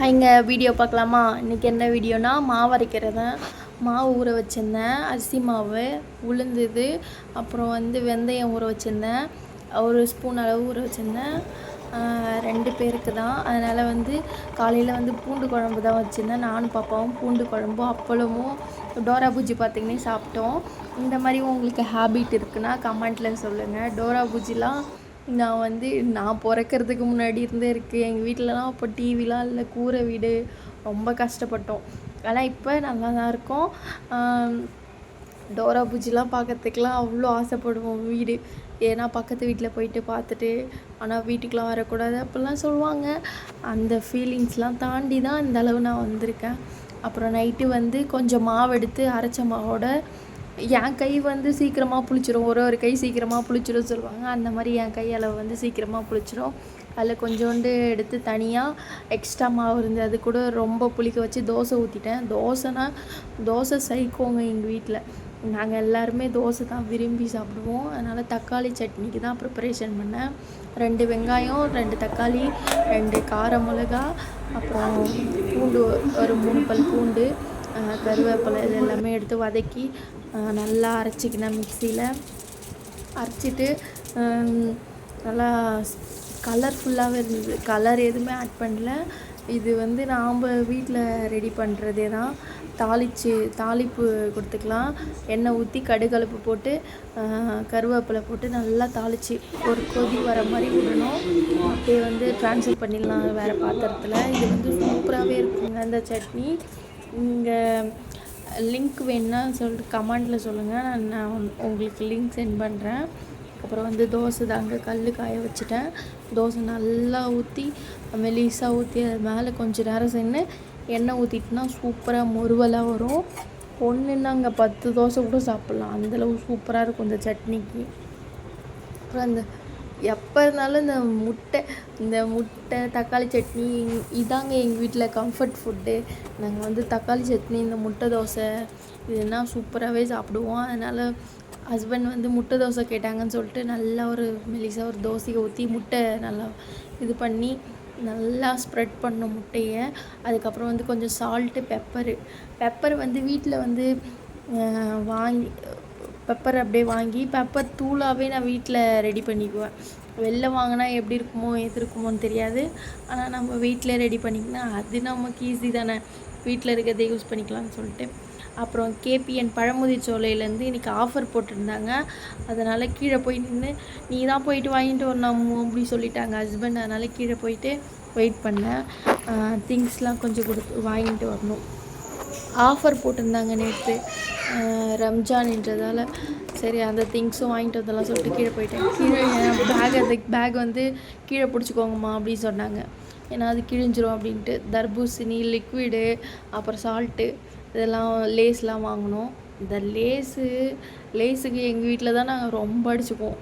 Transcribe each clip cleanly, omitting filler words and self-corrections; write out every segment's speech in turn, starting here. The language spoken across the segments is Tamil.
இங்கே வீடியோ பார்க்கலாமா? இன்றைக்கி என்ன வீடியோனா மாவு அரைக்கிறது. மாவு ஊற வச்சுருந்தேன், அரிசி மாவு, உளுந்து, அப்புறம் வெந்தயம் ஊற வச்சுருந்தேன், ஒரு ஸ்பூன் அளவு ஊற வச்சுருந்தேன். 2 பேருக்கு தான். அதனால் காலையில் பூண்டு குழம்பு தான் வச்சுருந்தேன். நானும் பாப்பாவும் பூண்டு குழம்பும் அப்பளமும் டோரா பூஜி பார்த்திங்கன்னே சாப்பிட்டோம். இந்த மாதிரி உங்களுக்கு ஹேபிட் இருக்குன்னா கமெண்ட்டில் சொல்லுங்கள். டோரா பூஜிலாம் நான் பிறக்கிறதுக்கு முன்னாடி இருந்தே இருக்குது. எங்கள் வீட்டிலலாம் அப்போ டிவிலாம் இல்லை, கூரை வீடு, ரொம்ப கஷ்டப்பட்டோம். ஆனால் இப்போ நல்லா தான் இருக்கோம். டோரா பூஜிலாம் பார்க்கறதுக்கெலாம் அவ்வளோ ஆசைப்படுவோம் வீடு. ஏன்னா பக்கத்து வீட்டில் போயிட்டு பார்த்துட்டு, ஆனால் வீட்டுக்கெலாம் வரக்கூடாது அப்படிலாம் சொல்லுவாங்க. அந்த ஃபீலிங்ஸ்லாம் தாண்டி தான் இந்த அளவு நான் வந்திருக்கேன். அப்புறம் நைட்டு கொஞ்சம் மாவு எடுத்து அரைச்ச மாவோட என் கை சீக்கிரமாக புளிச்சிடும், ஒரு கை சீக்கிரமாக புளிச்சிடும் சொல்லுவாங்க. அந்த மாதிரி என் கை அளவு சீக்கிரமாக புளிச்சிடும். அதில் கொஞ்சோண்டு எடுத்து தனியாக எக்ஸ்ட்ரா மாவு இருந்து அது கூட ரொம்ப புளிக்க வச்சு தோசை ஊற்றிட்டேன். தோசை சைக்கோங்க எங்கள் வீட்டில். நாங்கள் எல்லாருமே தோசை தான் விரும்பி சாப்பிடுவோம். அதனால் தக்காளி சட்னிக்கு தான் ப்ரிப்பரேஷன் பண்ணேன். 2 வெங்காயம், 2 தக்காளி, 2 கார மிளகா, அப்புறம் பூண்டு ஒரு 3 பல் பூண்டு, கருவேப்பிலை, இது எல்லாமே எடுத்து வதக்கி நல்லா அரைச்சிக்கினேன். மிக்சியில் அரைச்சிட்டு நல்லா கலர்ஃபுல்லாகவே இருந்தது. கலர் எதுவுமே ஆட் பண்ணல. இது நாம் வீட்டில் ரெடி பண்ணுறதே தான். தாளிப்பு கொடுத்துக்கலாம். எண்ணெய் ஊற்றி கடுகலப்பு போட்டு கருவேப்பிலை போட்டு நல்லா தாளித்து ஒரு கொதி வர மாதிரி விடணும். அப்படியே ட்ரான்ஸ்ஃபர் பண்ணிடலாம் வேறு பாத்திரத்தில். இது சூப்பராகவே இருக்குங்க அந்த சட்னி. இங்கே லிங்க் வேணுன்னா சொல்லிட்டு கமெண்டில் சொல்லுங்கள், நான் உங்களுக்கு லிங்க் சென்ட் பண்ணுறேன். அப்புறம் தோசை தாங்க கல் காய வச்சுட்டேன். தோசை நல்லா ஊற்றி மெலிசாக ஊற்றி அது மேலே கொஞ்சம் நேரம் சென்று எண்ணெய் ஊற்றிட்டுனா சூப்பராக முறுவலாக வரும். ஒன்றுன்னா அங்கே 10 தோசை கூட சாப்பிட்லாம், அந்தளவு சூப்பராக இருக்கும் இந்த சட்னிக்கு. அப்புறம் எப்போ இருந்தாலும் இந்த முட்டை தக்காளி சட்னி இதாங்க எங்கள் வீட்டில் கம்ஃபர்ட் ஃபுட்டு. நாங்கள் தக்காளி சட்னி, இந்த முட்டை தோசை இதுனா சூப்பராகவே சாப்பிடுவோம். அதனால் ஹஸ்பண்ட் முட்டை தோசை கேட்டாங்கன்னு சொல்லிட்டு நல்லா ஒரு மெலிசாக ஒரு தோசையை ஊற்றி முட்டை நல்லா இது பண்ணி நல்லா ஸ்ப்ரெட் பண்ணோம் முட்டையை. அதுக்கப்புறம் கொஞ்சம் சால்ட்டு, பெப்பர் வீட்டில் வாங்கி பெப்பர் அப்படியே வாங்கி பெப்பர் தூளாகவே நான் வீட்டில் ரெடி பண்ணிக்குவேன். வெளில வாங்கினா எப்படி இருக்குமோ எது இருக்குமோன்னு தெரியாது. ஆனால் நம்ம வீட்டில் ரெடி பண்ணிக்கினா அது நமக்கு ஈஸி தானே, வீட்டில் இருக்கிறதே யூஸ் பண்ணிக்கலாம்னு சொல்லிட்டு. அப்புறம் கேபிஎன் பழமுதிர் சோலையிலேருந்து இன்றைக்கி ஆஃபர் போட்டிருந்தாங்க. அதனால் கீழே போய் நின்று நீ தான் போயிட்டு வாங்கிட்டு வரணும் அப்படி சொல்லிட்டாங்க ஹஸ்பண்ட். அதனால் கீழே போயிட்டு வெயிட் பண்ணேன். திங்ஸ்லாம் கொஞ்சம் வாங்கிட்டு வரணும். ஆஃபர் போட்டிருந்தாங்க நேற்று ரம்ஜான்ன்றதால். சரி அந்த திங்ஸும் வாங்கிட்டு வந்தெல்லாம் சொல்லிட்டு கீழே போயிட்டேன். கீழே பேக் கீழே பிடிச்சிக்கோங்கம்மா அப்படின்னு சொன்னாங்க. ஏன்னா அது கிழிஞ்சிரும் அப்படின்ட்டு. தர்பூசணி, லிக்விடு, அப்புறம் சால்ட்டு, இதெல்லாம் லேஸ்லாம் வாங்கினோம். இந்த லேஸுக்கு எங்கள் வீட்டில் தான் நாங்கள் ரொம்ப அடிச்சுக்குவோம்.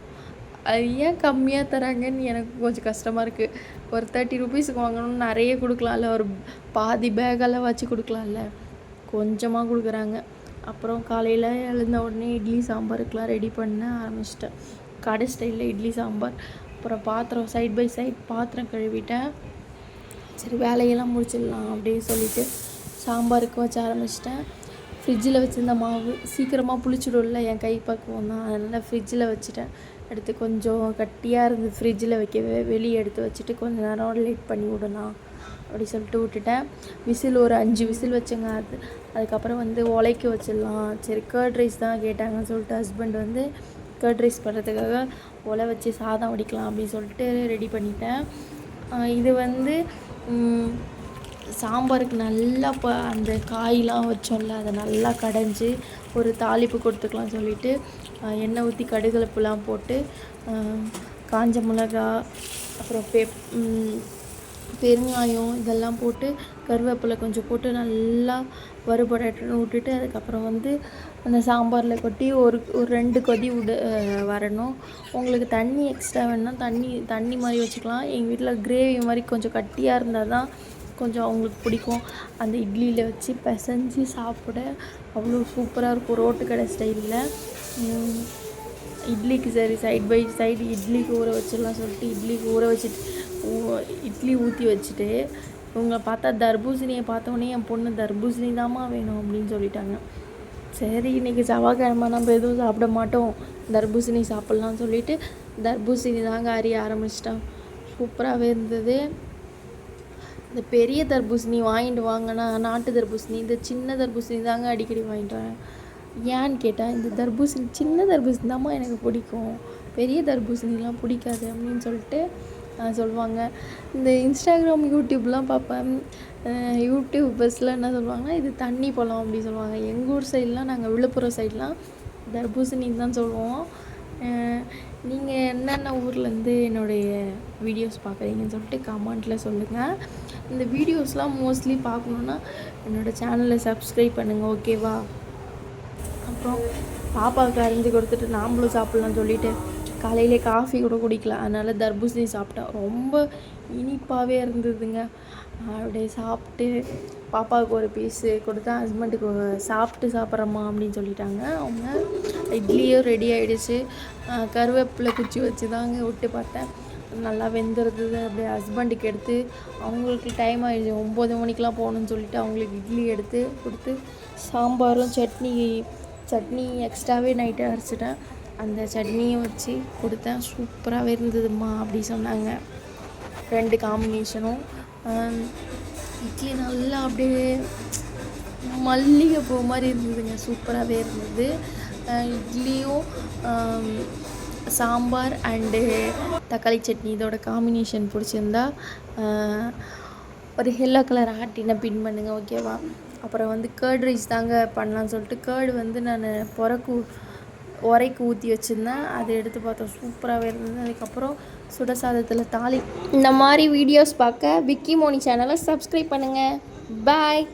அது ஏன் கம்மியாக தராங்கன்னு எனக்கு கொஞ்சம் கஷ்டமாக இருக்குது. ஒரு 30 ருபீஸுக்கு வாங்கணும்னு நிறைய கொடுக்கலாம்ல, ஒரு பாதி பேக்கெல்லாம் வச்சு கொடுக்கலாம்ல, கொஞ்சமாக கொடுக்குறாங்க. அப்புறம் காலையில் எழுந்த உடனே இட்லி சாம்பாருக்கெலாம் ரெடி பண்ண ஆரம்பிச்சிட்டேன். கடை ஸ்டைலில் இட்லி சாம்பார். அப்புறம் பாத்திரம் சைட் பை சைட் பாத்திரம் கழுவிட்டேன். சரி வேலையெல்லாம் முடிச்சிடலாம் அப்படின்னு சொல்லிவிட்டு சாம்பாருக்கு வச்ச ஆரம்பிச்சிட்டேன். ஃப்ரிட்ஜில் வச்சுருந்த மாவு சீக்கிரமாக புளிச்சிடும்ல, என் கை பக்குவம் தான். அதனால் ஃப்ரிட்ஜில் வச்சுட்டேன். எடுத்து கொஞ்சம் கட்டியாக இருந்து ஃப்ரிட்ஜில் வைக்கவே வெளியே எடுத்து வச்சுட்டு கொஞ்சம் நேரம் லேட் பண்ணி விடலாம் அப்படி சொல்லிட்டு விட்டுட்டேன். விசில் ஒரு 5 விசில் வச்சுங்க. அதுக்கப்புறம் உலைக்கு வச்சிடலாம். சரி கர்ட் ரைஸ் தான் கேட்டாங்கன்னு சொல்லிட்டு ஹஸ்பண்ட் கர்ட் ரைஸ் பண்ணுறதுக்காக ஒலை வச்சு சாதம் வடிக்கலாம் அப்படின்னு சொல்லிட்டு ரெடி பண்ணிட்டேன். இது சாம்பாருக்கு நல்லா அந்த காயெலாம் வச்சோம்ல, அதை நல்லா கடைஞ்சி ஒரு தாளிப்பு கொடுத்துக்கலாம் சொல்லிவிட்டு எண்ணெய் ஊற்றி கடுகலப்புலாம் போட்டு காஞ்ச மிளகா, அப்புறம் பெருங்காயம் இதெல்லாம் போட்டு கருவேப்பிலை கொஞ்சம் போட்டு நல்லா வறுபடட்டுன்னு விட்டுட்டு அதுக்கப்புறம் அந்த சாம்பாரில் கொட்டி ஒரு 2 கொதி வரணும். உங்களுக்கு தண்ணி எக்ஸ்ட்ரா வேணுன்னா தண்ணி மாதிரி வச்சுக்கலாம். எங்கள் வீட்டில் கிரேவி மாதிரி கொஞ்சம் கட்டியாக இருந்தால் தான் கொஞ்சம் அவங்களுக்கு பிடிக்கும். அந்த இட்லியில் வச்சு பிசைஞ்சு சாப்பிட அவ்வளோ சூப்பராக இருக்கும், ரோட்டு கடை ஸ்டைலில். இட்லிக்கு சரி சைட் பை சைடு இட்லிக்கு ஊற வச்சிடலாம் சொல்லிட்டு இட்லிக்கு ஊற வச்சுட்டு இட்லி ஊற்றி வச்சுட்டு இவங்க பார்த்தா தர்பூசணியை பார்த்தோன்னே என் பொண்ணு தர்பூசணி தாம்மா வேணும் அப்படின்னு சொல்லிட்டாங்க. சரி இன்றைக்கி செவ்வாய்க்கிழமை நம்ம எதுவும் சாப்பிட மாட்டோம், தர்பூசணி சாப்பிட்லான்னு சொல்லிவிட்டு தர்பூசணி தாங்க அறிய ஆரம்பிச்சிட்டேன். சூப்பராகவே இருந்தது. இந்த பெரிய தர்பூசணி வாங்கிட்டு வாங்கினா நாட்டு தர்பூசணி, இந்த சின்ன தர்பூசணி தாங்க அடிக்கடி வாங்கிட்டு வரேன். ஏன்னு கேட்டால் இந்த தர்பூசணி சின்ன தர்பூசணி தாம்மா எனக்கு பிடிக்கும், பெரிய தர்பூசணிலாம் பிடிக்காது அப்படின்னு சொல்லிட்டு சொல்லுவாங்க. இந்த இன்ஸ்டாகிராம் யூடியூப்லாம் பார்ப்பேன். யூடியூபர்ஸ்லாம் என்ன சொல்லுவாங்கன்னா இது தண்ணி பழம் அப்படி சொல்லுவாங்க. எங்கள் ஊர் சைட்லாம், நாங்கள் விழுப்புரம் சைட்லாம் தர்பூசணின்னு தான் சொல்லுவோம். நீங்கள் என்னென்ன ஊர்லேருந்து என்னுடைய வீடியோஸ் பார்க்குறீங்கன்னு சொல்லிட்டு கமெண்ட்டில் சொல்லுங்கள். இந்த வீடியோஸ்லாம் மோஸ்ட்லி பார்க்கணுன்னா என்னோடய சேனலை சப்ஸ்கிரைப் பண்ணுங்கள், ஓகேவா? அப்புறம் பாப்பாவுக்கு அரிஞ்சு கொடுத்துட்டு நாம்ளும் சாப்பிட்லான்னு சொல்லிவிட்டு காலையிலே காஃபி கூட குடிக்கல, அதனால் தர்பூசணி சாப்பிட்டேன். ரொம்ப இனிப்பாகவே இருந்ததுங்க. அப்படியே சாப்பிட்டு பாப்பாவுக்கு ஒரு பீஸு கொடுத்தேன், ஹஸ்பண்டுக்கு சாப்பிட்றம்மா அப்படின்னு சொல்லிட்டாங்க. அவங்க இட்லியும் ரெடி ஆகிடுச்சு. கருவேப்பிலை குச்சி வச்சு தாங்க விட்டு பார்த்தேன், நல்லா வெந்துருந்தது. அப்படியே ஹஸ்பண்டுக்கு எடுத்து அவங்களுக்கு டைம் ஆகிடுச்சு, 9 மணிக்கெலாம் போகணுன்னு சொல்லிவிட்டு அவங்களுக்கு இட்லி எடுத்து கொடுத்து சாம்பாரும் சட்னி எக்ஸ்ட்ராவே நைட்டு அரைச்சிட்டேன், அந்த சட்னியும் வச்சு கொடுத்தேன். சூப்பராகவே இருந்ததும்மா அப்படி சொன்னாங்க. 2 காம்பினேஷனும். இட்லி நல்லா அப்படியே மல்லிகை பூ மாதிரி இருந்ததுங்க, சூப்பராகவே இருந்தது. இட்லியும் சாம்பார் அண்டு தக்காளி சட்னி இதோட காம்பினேஷன் பிடிச்சிருந்தா ஒரு எல்லோ கலர் ஹார்ட்டினை பின் பண்ணுங்க, ஓகேவா? அப்புறம் வந்து கர்ட் ரைஸ் தாங்க பண்ணலான்னு சொல்லிட்டு கர்டு வந்து நான் உரைக்கு ஊற்றி வச்சுருந்தேன், அதை எடுத்து பார்த்தோம், சூப்பராகவே இருந்தது. அதுக்கப்புறம் சுட சாதத்தில் இந்த மாதிரி வீடியோஸ் பார்க்க விக்கி மோனி சேனலை சப்ஸ்கிரைப் பண்ணுங்கள். பாய்.